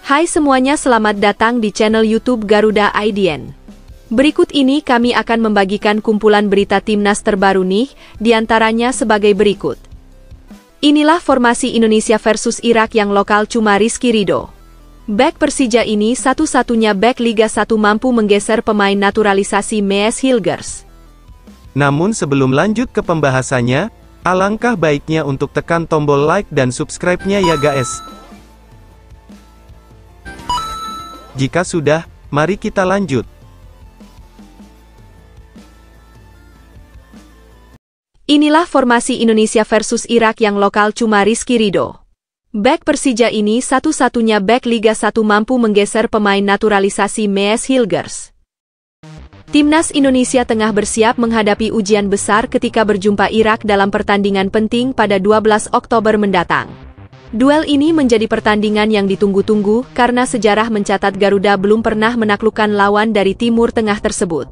Hai semuanya, selamat datang di channel YouTube Garuda IDN. Berikut ini kami akan membagikan kumpulan berita timnas terbaru nih, diantaranya sebagai berikut. Inilah formasi Indonesia versus Irak yang lokal cuma Rizky Ridho. Bek Persija ini satu-satunya bek Liga 1 mampu menggeser pemain naturalisasi Mees Hilgers. Namun sebelum lanjut ke pembahasannya, alangkah baiknya untuk tekan tombol like dan subscribe-nya ya guys. Jika sudah, mari kita lanjut. Inilah formasi Indonesia versus Irak yang lokal cuma Rizky Ridho. Bek Persija ini satu-satunya bek Liga 1 mampu menggeser pemain naturalisasi Mees Hilgers. Timnas Indonesia tengah bersiap menghadapi ujian besar ketika berjumpa Irak dalam pertandingan penting pada 12 Oktober mendatang. Duel ini menjadi pertandingan yang ditunggu-tunggu karena sejarah mencatat Garuda belum pernah menaklukkan lawan dari Timur Tengah tersebut.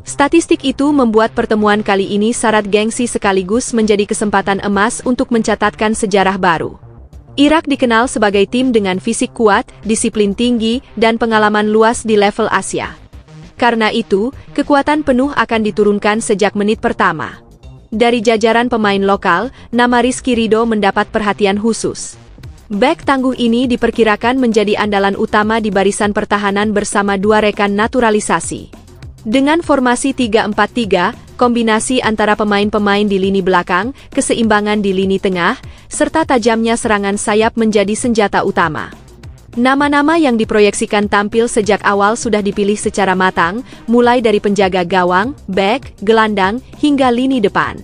Statistik itu membuat pertemuan kali ini syarat gengsi sekaligus menjadi kesempatan emas untuk mencatatkan sejarah baru. Irak dikenal sebagai tim dengan fisik kuat, disiplin tinggi, dan pengalaman luas di level Asia. Karena itu, kekuatan penuh akan diturunkan sejak menit pertama. Dari jajaran pemain lokal, nama Rizky Ridho mendapat perhatian khusus. Bek tangguh ini diperkirakan menjadi andalan utama di barisan pertahanan bersama dua rekan naturalisasi. Dengan formasi 3-4-3, kombinasi antara pemain-pemain di lini belakang, keseimbangan di lini tengah, serta tajamnya serangan sayap menjadi senjata utama. Nama-nama yang diproyeksikan tampil sejak awal sudah dipilih secara matang, mulai dari penjaga gawang, bek, gelandang, hingga lini depan.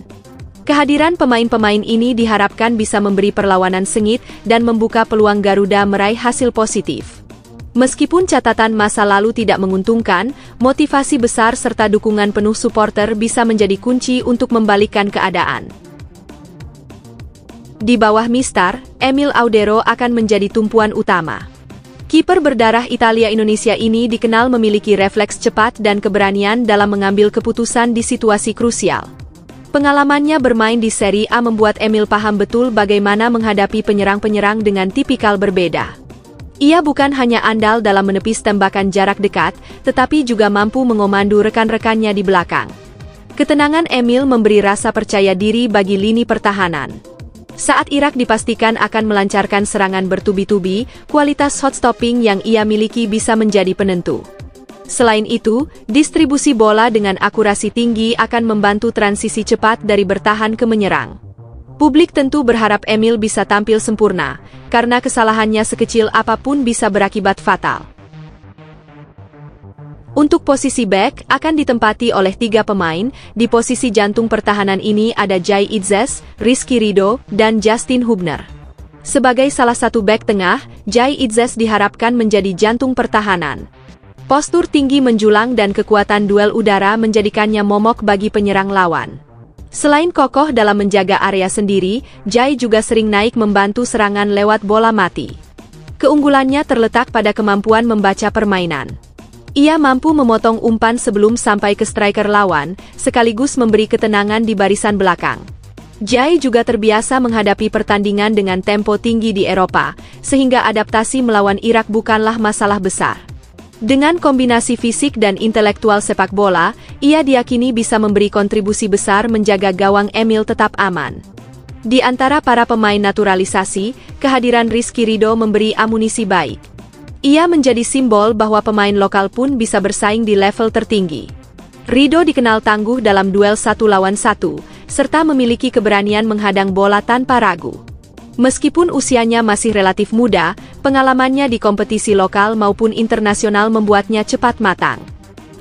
Kehadiran pemain-pemain ini diharapkan bisa memberi perlawanan sengit dan membuka peluang Garuda meraih hasil positif. Meskipun catatan masa lalu tidak menguntungkan, motivasi besar serta dukungan penuh supporter bisa menjadi kunci untuk membalikkan keadaan. Di bawah Mister Emil Audero akan menjadi tumpuan utama. Kiper berdarah Italia-Indonesia ini dikenal memiliki refleks cepat dan keberanian dalam mengambil keputusan di situasi krusial. Pengalamannya bermain di Serie A membuat Emil paham betul bagaimana menghadapi penyerang-penyerang dengan tipikal berbeda. Ia bukan hanya andal dalam menepis tembakan jarak dekat, tetapi juga mampu mengomandu rekan-rekannya di belakang. Ketenangan Emil memberi rasa percaya diri bagi lini pertahanan. Saat Irak dipastikan akan melancarkan serangan bertubi-tubi, kualitas hot stopping yang ia miliki bisa menjadi penentu. Selain itu, distribusi bola dengan akurasi tinggi akan membantu transisi cepat dari bertahan ke menyerang. Publik tentu berharap Emil bisa tampil sempurna, karena kesalahannya sekecil apapun bisa berakibat fatal. Untuk posisi bek, akan ditempati oleh 3 pemain. Di posisi jantung pertahanan ini ada Jai Itzes, Rizky Ridho, dan Justin Hubner. Sebagai salah satu bek tengah, Jai Itzes diharapkan menjadi jantung pertahanan. Postur tinggi menjulang dan kekuatan duel udara menjadikannya momok bagi penyerang lawan. Selain kokoh dalam menjaga area sendiri, Jai juga sering naik membantu serangan lewat bola mati. Keunggulannya terletak pada kemampuan membaca permainan. Ia mampu memotong umpan sebelum sampai ke striker lawan, sekaligus memberi ketenangan di barisan belakang. Jai juga terbiasa menghadapi pertandingan dengan tempo tinggi di Eropa, sehingga adaptasi melawan Irak bukanlah masalah besar. Dengan kombinasi fisik dan intelektual sepak bola, ia diyakini bisa memberi kontribusi besar menjaga gawang Emil tetap aman. Di antara para pemain naturalisasi, kehadiran Rizky Ridho memberi amunisi baik. Ia menjadi simbol bahwa pemain lokal pun bisa bersaing di level tertinggi. Ridho dikenal tangguh dalam duel 1 lawan 1, serta memiliki keberanian menghadang bola tanpa ragu. Meskipun usianya masih relatif muda, pengalamannya di kompetisi lokal maupun internasional membuatnya cepat matang.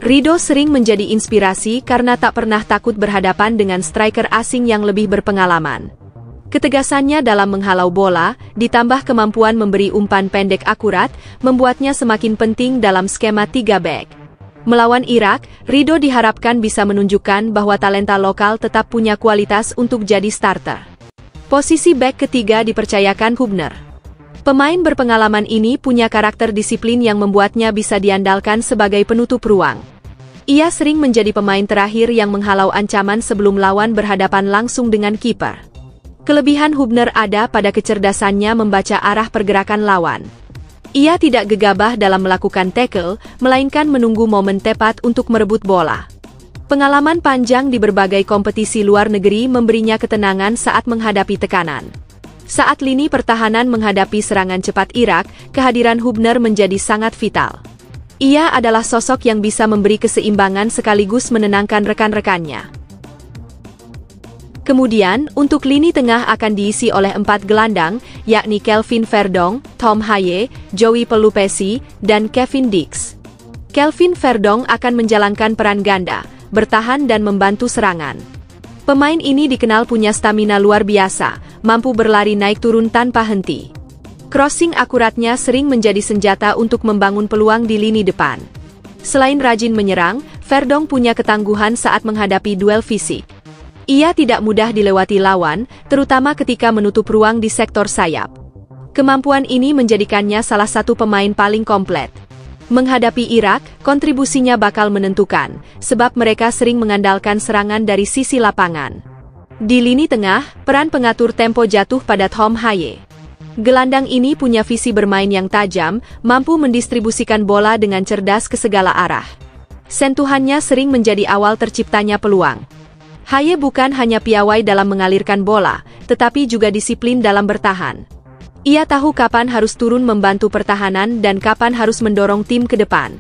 Ridho sering menjadi inspirasi karena tak pernah takut berhadapan dengan striker asing yang lebih berpengalaman. Ketegasannya dalam menghalau bola, ditambah kemampuan memberi umpan pendek akurat, membuatnya semakin penting dalam skema 3 bek. Melawan Irak, Ridho diharapkan bisa menunjukkan bahwa talenta lokal tetap punya kualitas untuk jadi starter. Posisi bek ketiga dipercayakan Hubner. Pemain berpengalaman ini punya karakter disiplin yang membuatnya bisa diandalkan sebagai penutup ruang. Ia sering menjadi pemain terakhir yang menghalau ancaman sebelum lawan berhadapan langsung dengan kiper. Kelebihan Hubner ada pada kecerdasannya membaca arah pergerakan lawan. Ia tidak gegabah dalam melakukan tackle, melainkan menunggu momen tepat untuk merebut bola. Pengalaman panjang di berbagai kompetisi luar negeri memberinya ketenangan saat menghadapi tekanan. Saat lini pertahanan menghadapi serangan cepat Irak, kehadiran Hubner menjadi sangat vital. Ia adalah sosok yang bisa memberi keseimbangan sekaligus menenangkan rekan-rekannya. Kemudian, untuk lini tengah akan diisi oleh 4 gelandang, yakni Kelvin Verdong, Tom Haye, Joey Pelupesi, dan Kevin Dix. Kelvin Verdong akan menjalankan peran ganda, bertahan dan membantu serangan. Pemain ini dikenal punya stamina luar biasa, mampu berlari naik turun tanpa henti. Crossing akuratnya sering menjadi senjata untuk membangun peluang di lini depan. Selain rajin menyerang, Verdong punya ketangguhan saat menghadapi duel fisik. Ia tidak mudah dilewati lawan, terutama ketika menutup ruang di sektor sayap. Kemampuan ini menjadikannya salah satu pemain paling komplit. Menghadapi Irak, kontribusinya bakal menentukan, sebab mereka sering mengandalkan serangan dari sisi lapangan. Di lini tengah, peran pengatur tempo jatuh pada Tom Haye. Gelandang ini punya visi bermain yang tajam, mampu mendistribusikan bola dengan cerdas ke segala arah. Sentuhannya sering menjadi awal terciptanya peluang. Haye bukan hanya piawai dalam mengalirkan bola, tetapi juga disiplin dalam bertahan. Ia tahu kapan harus turun membantu pertahanan dan kapan harus mendorong tim ke depan.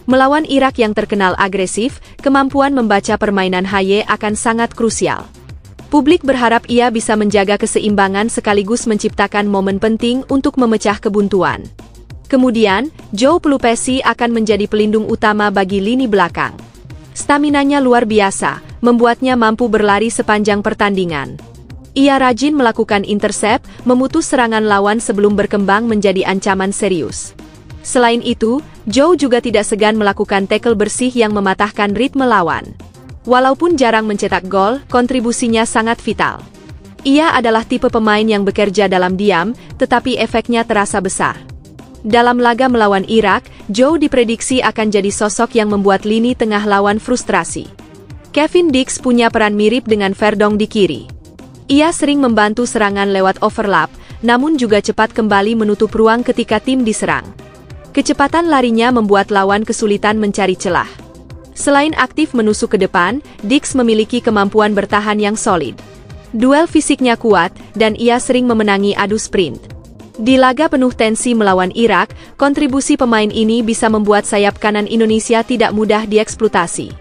Melawan Irak yang terkenal agresif, kemampuan membaca permainan Haye akan sangat krusial. Publik berharap ia bisa menjaga keseimbangan sekaligus menciptakan momen penting untuk memecah kebuntuan. Kemudian, Joey Pelupesi akan menjadi pelindung utama bagi lini belakang. Staminanya luar biasa, membuatnya mampu berlari sepanjang pertandingan. Ia rajin melakukan intercept, memutus serangan lawan sebelum berkembang menjadi ancaman serius. Selain itu, Joe juga tidak segan melakukan tackle bersih yang mematahkan ritme lawan. Walaupun jarang mencetak gol, kontribusinya sangat vital. Ia adalah tipe pemain yang bekerja dalam diam, tetapi efeknya terasa besar. Dalam laga melawan Irak, Joe diprediksi akan jadi sosok yang membuat lini tengah lawan frustrasi. Kevin Dix punya peran mirip dengan Verdong di kiri. Ia sering membantu serangan lewat overlap, namun juga cepat kembali menutup ruang ketika tim diserang. Kecepatan larinya membuat lawan kesulitan mencari celah. Selain aktif menusuk ke depan, Dix memiliki kemampuan bertahan yang solid. Duel fisiknya kuat, dan ia sering memenangi adu sprint. Di laga penuh tensi melawan Irak, kontribusi pemain ini bisa membuat sayap kanan Indonesia tidak mudah dieksploitasi.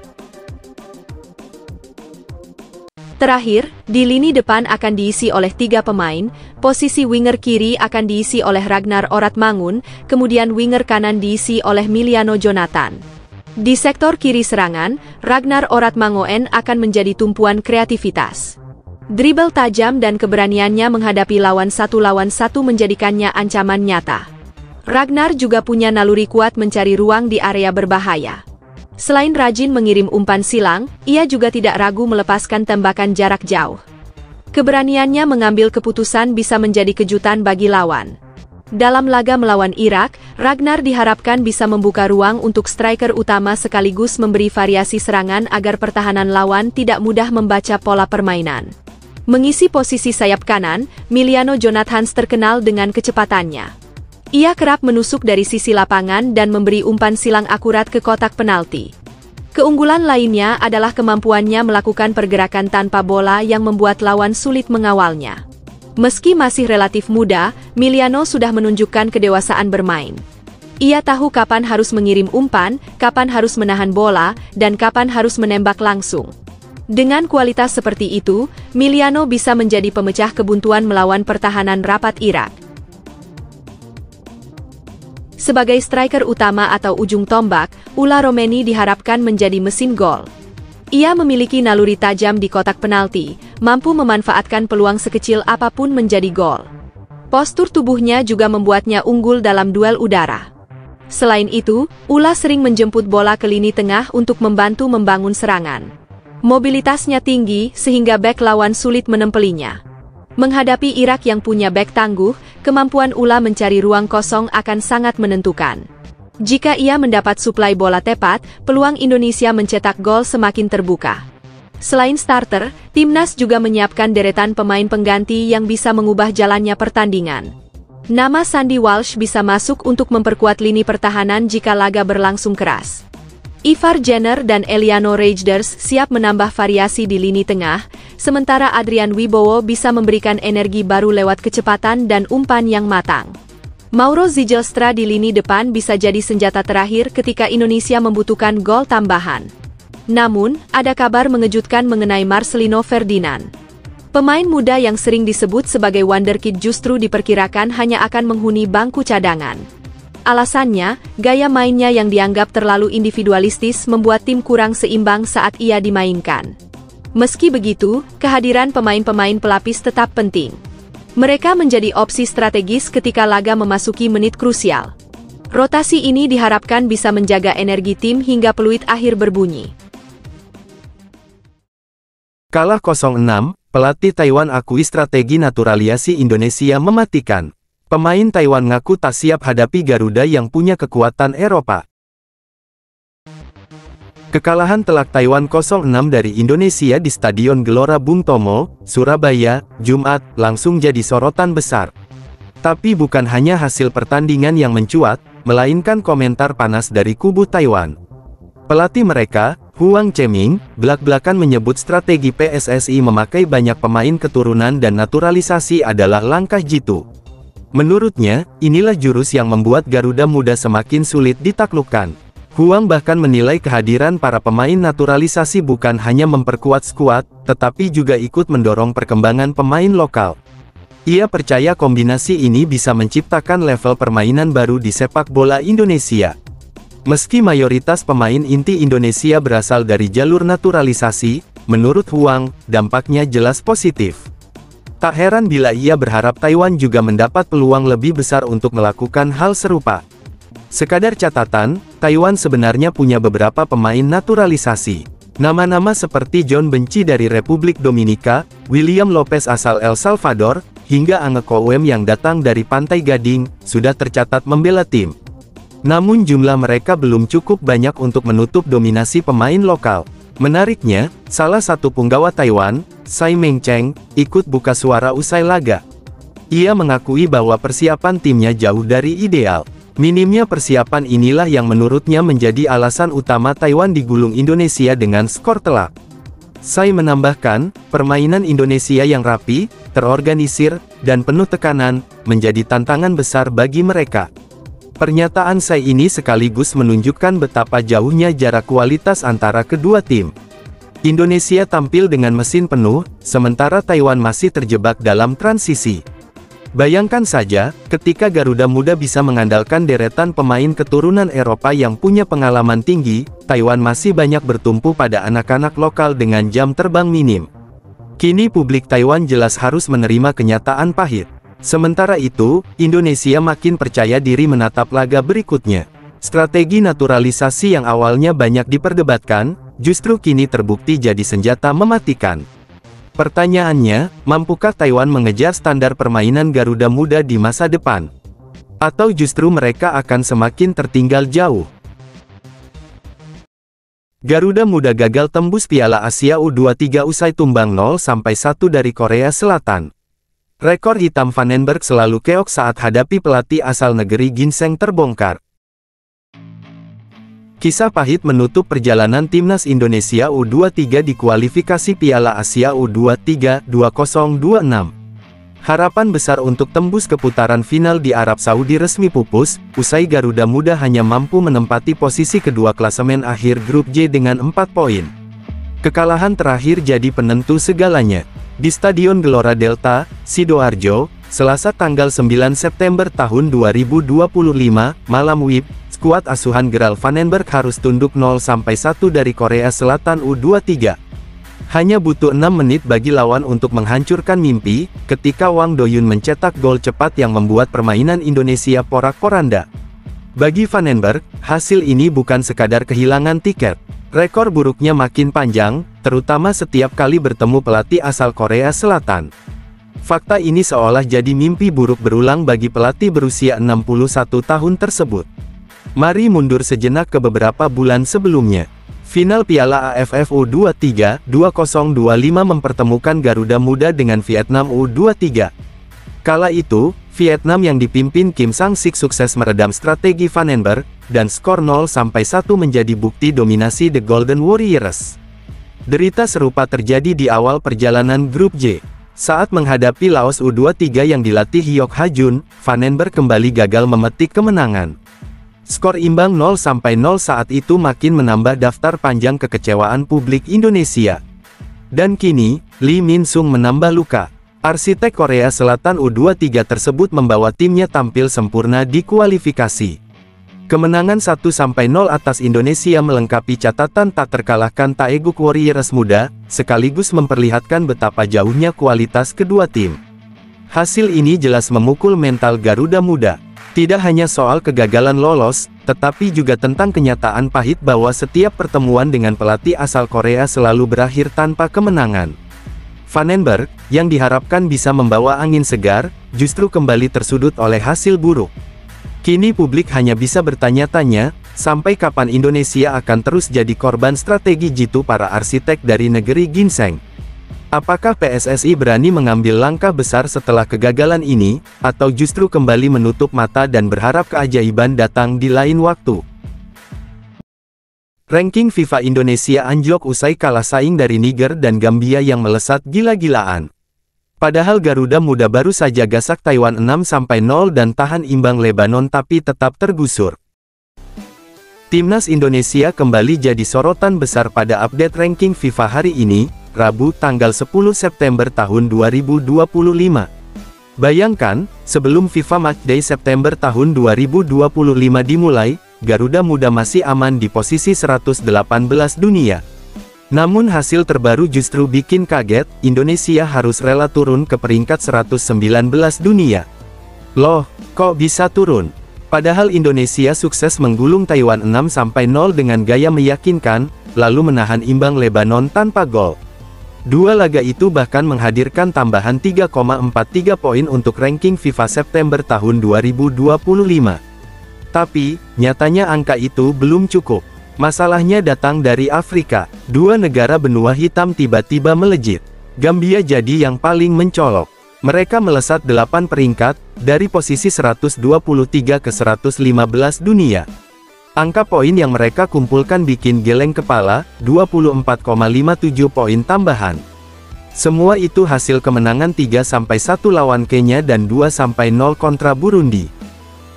Terakhir, di lini depan akan diisi oleh 3 pemain, posisi winger kiri akan diisi oleh Ragnar Oratmangun, kemudian winger kanan diisi oleh Miliano Jonathan. Di sektor kiri serangan, Ragnar Oratmangun akan menjadi tumpuan kreativitas. Dribble tajam dan keberaniannya menghadapi lawan satu menjadikannya ancaman nyata. Ragnar juga punya naluri kuat mencari ruang di area berbahaya. Selain rajin mengirim umpan silang, ia juga tidak ragu melepaskan tembakan jarak jauh. Keberaniannya mengambil keputusan bisa menjadi kejutan bagi lawan. Dalam laga melawan Irak, Ragnar diharapkan bisa membuka ruang untuk striker utama sekaligus memberi variasi serangan agar pertahanan lawan tidak mudah membaca pola permainan. Mengisi posisi sayap kanan, Miliano Jonathan terkenal dengan kecepatannya. Ia kerap menusuk dari sisi lapangan dan memberi umpan silang akurat ke kotak penalti. Keunggulan lainnya adalah kemampuannya melakukan pergerakan tanpa bola yang membuat lawan sulit mengawalnya. Meski masih relatif muda, Miliano sudah menunjukkan kedewasaan bermain. Ia tahu kapan harus mengirim umpan, kapan harus menahan bola, dan kapan harus menembak langsung. Dengan kualitas seperti itu, Miliano bisa menjadi pemecah kebuntuan melawan pertahanan rapat Irak. Sebagai striker utama atau ujung tombak, Ula Romeni diharapkan menjadi mesin gol. Ia memiliki naluri tajam di kotak penalti, mampu memanfaatkan peluang sekecil apapun menjadi gol. Postur tubuhnya juga membuatnya unggul dalam duel udara. Selain itu, Ula sering menjemput bola ke lini tengah untuk membantu membangun serangan. Mobilitasnya tinggi sehingga bek lawan sulit menempelinya. Menghadapi Irak yang punya bek tangguh, kemampuan Ula mencari ruang kosong akan sangat menentukan. Jika ia mendapat suplai bola tepat, peluang Indonesia mencetak gol semakin terbuka. Selain starter, timnas juga menyiapkan deretan pemain pengganti yang bisa mengubah jalannya pertandingan. Nama Sandy Walsh bisa masuk untuk memperkuat lini pertahanan jika laga berlangsung keras. Ivar Jenner dan Eliano Rejders siap menambah variasi di lini tengah, sementara Adrian Wibowo bisa memberikan energi baru lewat kecepatan dan umpan yang matang. Mauro Zijlstra di lini depan bisa jadi senjata terakhir ketika Indonesia membutuhkan gol tambahan. Namun, ada kabar mengejutkan mengenai Marcelino Ferdinand. Pemain muda yang sering disebut sebagai wonderkid justru diperkirakan hanya akan menghuni bangku cadangan. Alasannya, gaya mainnya yang dianggap terlalu individualistis membuat tim kurang seimbang saat ia dimainkan. Meski begitu, kehadiran pemain-pemain pelapis tetap penting. Mereka menjadi opsi strategis ketika laga memasuki menit krusial. Rotasi ini diharapkan bisa menjaga energi tim hingga peluit akhir berbunyi. Kalah 0-6, pelatih Taiwan akui strategi naturalisasi Indonesia mematikan. Pemain Taiwan ngaku tak siap hadapi Garuda yang punya kekuatan Eropa. Kekalahan telak Taiwan 0-6 dari Indonesia di Stadion Gelora Bung Tomo, Surabaya, Jumat, langsung jadi sorotan besar. Tapi bukan hanya hasil pertandingan yang mencuat, melainkan komentar panas dari kubu Taiwan. Pelatih mereka, Huang Cheming, belak-belakan menyebut strategi PSSI memakai banyak pemain keturunan dan naturalisasi adalah langkah jitu. Menurutnya, inilah jurus yang membuat Garuda Muda semakin sulit ditaklukkan. Huang bahkan menilai kehadiran para pemain naturalisasi bukan hanya memperkuat skuad, tetapi juga ikut mendorong perkembangan pemain lokal. Ia percaya kombinasi ini bisa menciptakan level permainan baru di sepak bola Indonesia. Meski mayoritas pemain inti Indonesia berasal dari jalur naturalisasi, menurut Huang, dampaknya jelas positif. Tak heran bila ia berharap Taiwan juga mendapat peluang lebih besar untuk melakukan hal serupa. Sekadar catatan, Taiwan sebenarnya punya beberapa pemain naturalisasi. Nama-nama seperti John Benci dari Republik Dominika, William Lopez asal El Salvador, hingga Ange Kowem yang datang dari Pantai Gading, sudah tercatat membela tim. Namun jumlah mereka belum cukup banyak untuk menutup dominasi pemain lokal. Menariknya, salah satu punggawa Taiwan, Tsai Meng-cheng, ikut buka suara usai laga. Ia mengakui bahwa persiapan timnya jauh dari ideal. Minimnya persiapan inilah yang menurutnya menjadi alasan utama Taiwan digulung Indonesia dengan skor telak. Tsai menambahkan, permainan Indonesia yang rapi, terorganisir, dan penuh tekanan, menjadi tantangan besar bagi mereka. Pernyataan Tsai ini sekaligus menunjukkan betapa jauhnya jarak kualitas antara kedua tim. Indonesia tampil dengan mesin penuh, sementara Taiwan masih terjebak dalam transisi. Bayangkan saja, ketika Garuda Muda bisa mengandalkan deretan pemain keturunan Eropa yang punya pengalaman tinggi, Taiwan masih banyak bertumpu pada anak-anak lokal dengan jam terbang minim. Kini publik Taiwan jelas harus menerima kenyataan pahit. Sementara itu, Indonesia makin percaya diri menatap laga berikutnya. Strategi naturalisasi yang awalnya banyak diperdebatkan, justru kini terbukti jadi senjata mematikan. Pertanyaannya, mampukah Taiwan mengejar standar permainan Garuda Muda di masa depan? Atau justru mereka akan semakin tertinggal jauh? Garuda Muda gagal tembus Piala Asia U23 usai tumbang 0-1 dari Korea Selatan. Rekor hitam Vandenberg selalu keok saat hadapi pelatih asal negeri ginseng terbongkar. Kisah pahit menutup perjalanan timnas Indonesia U23 di kualifikasi Piala Asia U23 2026. Harapan besar untuk tembus ke putaran final di Arab Saudi resmi pupus, usai Garuda Muda hanya mampu menempati posisi kedua klasemen akhir grup J dengan 4 poin. Kekalahan terakhir jadi penentu segalanya. Di Stadion Gelora Delta, Sidoarjo, Selasa tanggal 9 September tahun 2025, malam WIB, skuad asuhan Gerald Vandenberg harus tunduk 0-1 dari Korea Selatan U23. Hanya butuh 6 menit bagi lawan untuk menghancurkan mimpi, ketika Wang Doyun mencetak gol cepat yang membuat permainan Indonesia porak-poranda. Bagi Vandenberg, hasil ini bukan sekadar kehilangan tiket. Rekor buruknya makin panjang, terutama setiap kali bertemu pelatih asal Korea Selatan. Fakta ini seolah jadi mimpi buruk berulang bagi pelatih berusia 61 tahun tersebut. Mari mundur sejenak ke beberapa bulan sebelumnya. Final Piala AFF U23 2025 mempertemukan Garuda Muda dengan Vietnam U23. Kala itu, Vietnam yang dipimpin Kim Sang-sik sukses meredam strategi Vandenberg, dan skor 0-1 menjadi bukti dominasi The Golden Warriors. Derita serupa terjadi di awal perjalanan grup J. Saat menghadapi Laos U23 yang dilatih Hyok Ha-jun, Vandenberg kembali gagal memetik kemenangan. Skor imbang 0-0 saat itu makin menambah daftar panjang kekecewaan publik Indonesia. Dan kini, Lee Min-sung menambah luka. Arsitek Korea Selatan U23 tersebut membawa timnya tampil sempurna di kualifikasi. Kemenangan 1-0 atas Indonesia melengkapi catatan tak terkalahkan Taeguk Warriors muda, sekaligus memperlihatkan betapa jauhnya kualitas kedua tim. Hasil ini jelas memukul mental Garuda Muda. Tidak hanya soal kegagalan lolos, tetapi juga tentang kenyataan pahit bahwa setiap pertemuan dengan pelatih asal Korea selalu berakhir tanpa kemenangan. Vandenberg, yang diharapkan bisa membawa angin segar, justru kembali tersudut oleh hasil buruk. Kini publik hanya bisa bertanya-tanya, sampai kapan Indonesia akan terus jadi korban strategi jitu para arsitek dari negeri ginseng? Apakah PSSI berani mengambil langkah besar setelah kegagalan ini, atau justru kembali menutup mata dan berharap keajaiban datang di lain waktu? Ranking FIFA Indonesia anjlok usai kalah saing dari Niger dan Gambia yang melesat gila-gilaan. Padahal Garuda Muda baru saja gasak Taiwan 6-0 dan tahan imbang Lebanon tapi tetap tergusur. Timnas Indonesia kembali jadi sorotan besar pada update ranking FIFA hari ini, Rabu tanggal 10 September tahun 2025. Bayangkan, sebelum FIFA Matchday September tahun 2025 dimulai, Garuda Muda masih aman di posisi 118 dunia. Namun hasil terbaru justru bikin kaget, Indonesia harus rela turun ke peringkat 119 dunia. Loh, kok bisa turun? Padahal Indonesia sukses menggulung Taiwan 6-0 dengan gaya meyakinkan, lalu menahan imbang Lebanon tanpa gol. Dua laga itu bahkan menghadirkan tambahan 3,43 poin untuk ranking FIFA September tahun 2025. Tapi, nyatanya angka itu belum cukup. Masalahnya datang dari Afrika. Dua negara benua hitam tiba-tiba melejit. Gambia jadi yang paling mencolok. Mereka melesat 8 peringkat, dari posisi 123 ke 115 dunia. Angka poin yang mereka kumpulkan bikin geleng kepala, 24,57 poin tambahan. Semua itu hasil kemenangan 3-1 lawan Kenya dan 2-0 kontra Burundi.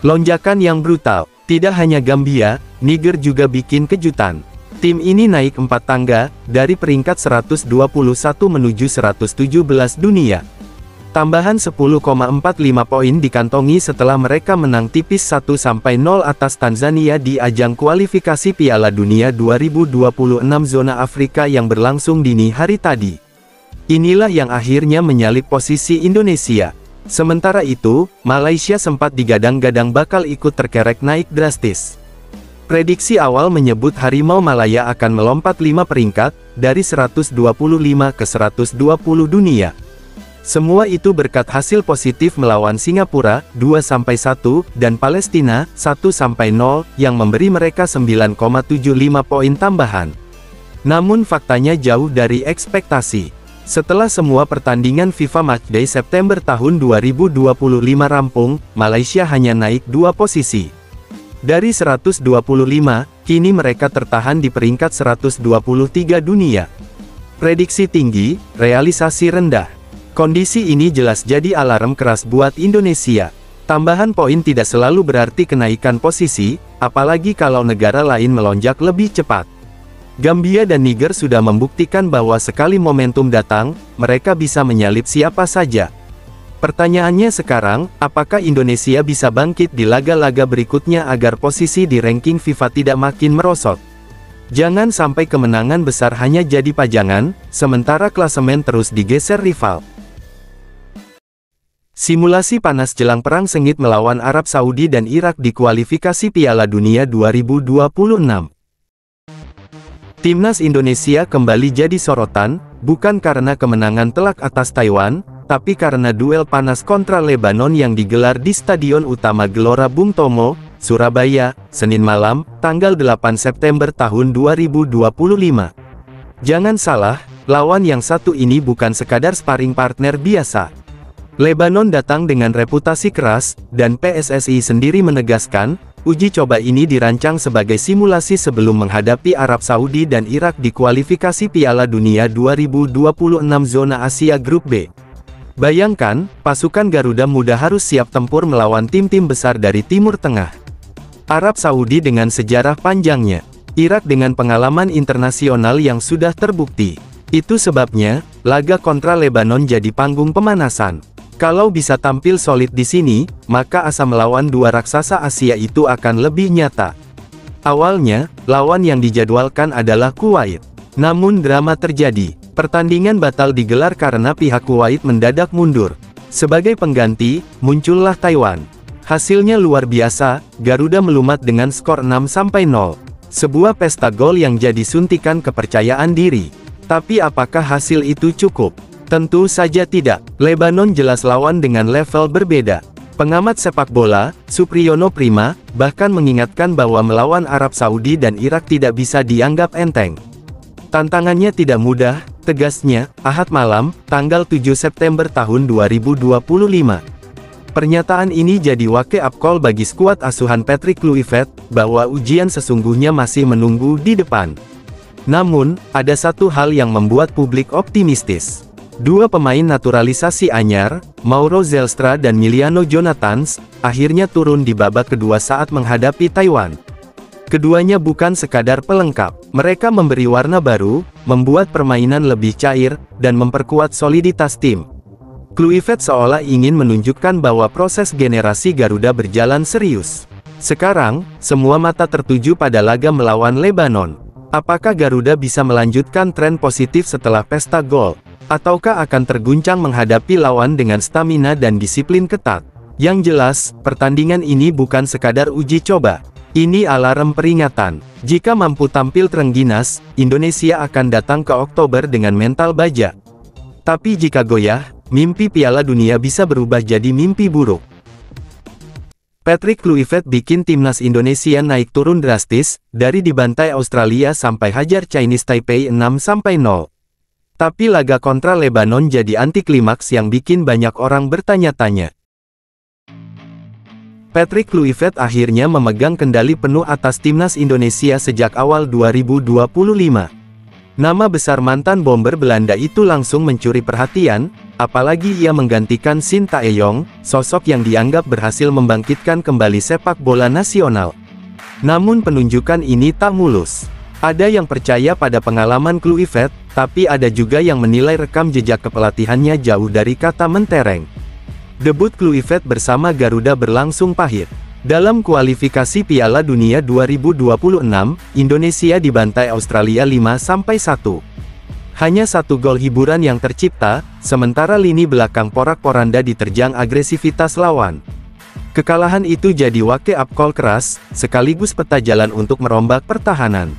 Lonjakan yang brutal, tidak hanya Gambia, Niger juga bikin kejutan. Tim ini naik 4 tangga, dari peringkat 121 menuju 117 dunia. Tambahan 10,45 poin dikantongi setelah mereka menang tipis 1-0 atas Tanzania di ajang kualifikasi Piala Dunia 2026 zona Afrika yang berlangsung dini hari tadi. Inilah yang akhirnya menyalip posisi Indonesia. Sementara itu, Malaysia sempat digadang-gadang bakal ikut terkerek naik drastis. Prediksi awal menyebut Harimau Malaya akan melompat 5 peringkat, dari 125 ke 120 dunia. Semua itu berkat hasil positif melawan Singapura, 2-1, dan Palestina, 1-0, yang memberi mereka 9,75 poin tambahan. Namun faktanya jauh dari ekspektasi. Setelah semua pertandingan FIFA Matchday September tahun 2025 rampung, Malaysia hanya naik 2 posisi. Dari 125, kini mereka tertahan di peringkat 123 dunia. Prediksi tinggi, realisasi rendah. Kondisi ini jelas jadi alarm keras buat Indonesia. Tambahan poin tidak selalu berarti kenaikan posisi, apalagi kalau negara lain melonjak lebih cepat. Gambia dan Niger sudah membuktikan bahwa sekali momentum datang, mereka bisa menyalip siapa saja. Pertanyaannya sekarang, apakah Indonesia bisa bangkit di laga-laga berikutnya agar posisi di ranking FIFA tidak makin merosot? Jangan sampai kemenangan besar hanya jadi pajangan, sementara klasemen terus digeser rival. Simulasi panas jelang perang sengit melawan Arab Saudi dan Irak di kualifikasi Piala Dunia 2026. Timnas Indonesia kembali jadi sorotan, bukan karena kemenangan telak atas Taiwan, tapi karena duel panas kontra Lebanon yang digelar di Stadion Utama Gelora Bung Tomo, Surabaya, Senin malam, tanggal 8 September tahun 2025. Jangan salah, lawan yang satu ini bukan sekadar sparring partner biasa. Lebanon datang dengan reputasi keras, dan PSSI sendiri menegaskan, uji coba ini dirancang sebagai simulasi sebelum menghadapi Arab Saudi dan Irak di kualifikasi Piala Dunia 2026 zona Asia Grup B. Bayangkan, pasukan Garuda Muda harus siap tempur melawan tim-tim besar dari Timur Tengah. Arab Saudi dengan sejarah panjangnya, Irak dengan pengalaman internasional yang sudah terbukti. Itu sebabnya, laga kontra Lebanon jadi panggung pemanasan. Kalau bisa tampil solid di sini, maka asa melawan dua raksasa Asia itu akan lebih nyata. Awalnya, lawan yang dijadwalkan adalah Kuwait. Namun drama terjadi. Pertandingan batal digelar karena pihak Kuwait mendadak mundur. Sebagai pengganti, muncullah Taiwan. Hasilnya luar biasa, Garuda melumat dengan skor 6-0. Sebuah pesta gol yang jadi suntikan kepercayaan diri. Tapi apakah hasil itu cukup? Tentu saja tidak. Lebanon jelas lawan dengan level berbeda. Pengamat sepak bola, Supriyono Prima, bahkan mengingatkan bahwa melawan Arab Saudi dan Irak tidak bisa dianggap enteng. Tantangannya tidak mudah, tegasnya, Ahad malam, tanggal 7 September tahun 2025. Pernyataan ini jadi wake-up call bagi skuad asuhan Patrick Kluivert, bahwa ujian sesungguhnya masih menunggu di depan. Namun, ada satu hal yang membuat publik optimistis. Dua pemain naturalisasi anyar, Mauro Zelstra dan Miliano Jonathans, akhirnya turun di babak kedua saat menghadapi Taiwan. Keduanya bukan sekadar pelengkap, mereka memberi warna baru, membuat permainan lebih cair, dan memperkuat soliditas tim. Kluivert seolah ingin menunjukkan bahwa proses generasi Garuda berjalan serius. Sekarang, semua mata tertuju pada laga melawan Lebanon. Apakah Garuda bisa melanjutkan tren positif setelah pesta gol? Ataukah akan terguncang menghadapi lawan dengan stamina dan disiplin ketat? Yang jelas, pertandingan ini bukan sekadar uji coba. Ini alarm peringatan. Jika mampu tampil terengginas, Indonesia akan datang ke Oktober dengan mental baja. Tapi jika goyah, mimpi Piala Dunia bisa berubah jadi mimpi buruk. Patrick Kluivert bikin timnas Indonesia naik turun drastis, dari dibantai Australia sampai hajar Chinese Taipei 6-0. Tapi laga kontra Lebanon jadi anti klimaks yang bikin banyak orang bertanya-tanya. Patrick Kluivert akhirnya memegang kendali penuh atas timnas Indonesia sejak awal 2025. Nama besar mantan bomber Belanda itu langsung mencuri perhatian, apalagi ia menggantikan Shin Tae-yong, sosok yang dianggap berhasil membangkitkan kembali sepak bola nasional. Namun penunjukan ini tak mulus. Ada yang percaya pada pengalaman Kluivert, tapi ada juga yang menilai rekam jejak kepelatihannya jauh dari kata mentereng. Debut Kluivert bersama Garuda berlangsung pahit. Dalam kualifikasi Piala Dunia 2026, Indonesia dibantai Australia 5-1. Hanya satu gol hiburan yang tercipta, sementara lini belakang porak-poranda diterjang agresivitas lawan. Kekalahan itu jadi wake-up call keras, sekaligus peta jalan untuk merombak pertahanan.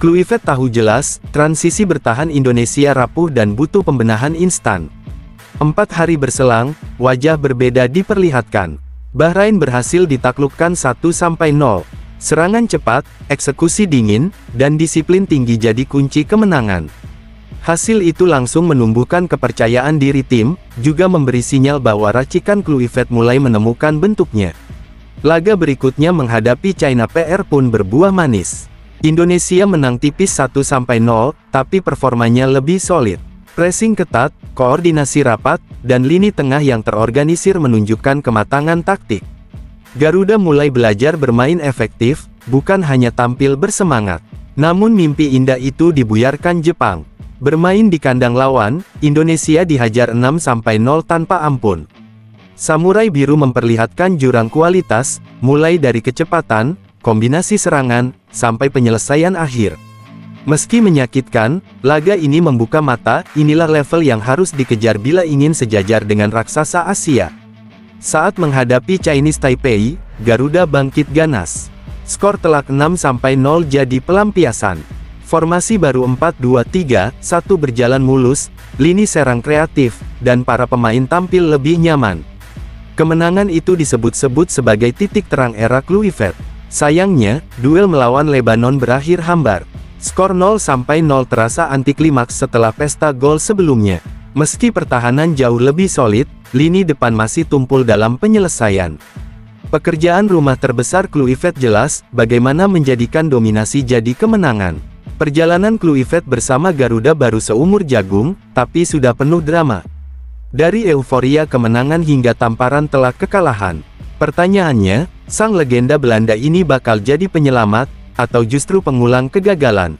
Kluivert tahu jelas, transisi bertahan Indonesia rapuh dan butuh pembenahan instan. 4 hari berselang, wajah berbeda diperlihatkan. Bahrain berhasil ditaklukkan 1-0. Serangan cepat, eksekusi dingin, dan disiplin tinggi jadi kunci kemenangan. Hasil itu langsung menumbuhkan kepercayaan diri tim, juga memberi sinyal bahwa racikan Kluivert mulai menemukan bentuknya. Laga berikutnya menghadapi China PR pun berbuah manis. Indonesia menang tipis 1-0, tapi performanya lebih solid. Pressing ketat, koordinasi rapat, dan lini tengah yang terorganisir menunjukkan kematangan taktik. Garuda mulai belajar bermain efektif, bukan hanya tampil bersemangat. Namun mimpi indah itu dibuyarkan Jepang. Bermain di kandang lawan, Indonesia dihajar 6-0 tanpa ampun. Samurai Biru memperlihatkan jurang kualitas, mulai dari kecepatan, kombinasi serangan, sampai penyelesaian akhir. Meski menyakitkan, laga ini membuka mata, inilah level yang harus dikejar bila ingin sejajar dengan raksasa Asia. Saat menghadapi Chinese Taipei, Garuda bangkit ganas. Skor telak 6-0 jadi pelampiasan. Formasi baru 4-2-3-1 berjalan mulus, lini serang kreatif, dan para pemain tampil lebih nyaman. Kemenangan itu disebut-sebut sebagai titik terang era Kluivert. Sayangnya, duel melawan Lebanon berakhir hambar. Skor 0-0 terasa anti klimaks setelah pesta gol sebelumnya. Meski pertahanan jauh lebih solid, lini depan masih tumpul dalam penyelesaian. Pekerjaan rumah terbesar Kluivert jelas, bagaimana menjadikan dominasi jadi kemenangan. Perjalanan Kluivert bersama Garuda baru seumur jagung, tapi sudah penuh drama. Dari euforia kemenangan hingga tamparan telak kekalahan. Pertanyaannya, sang legenda Belanda ini bakal jadi penyelamat, atau justru pengulang kegagalan?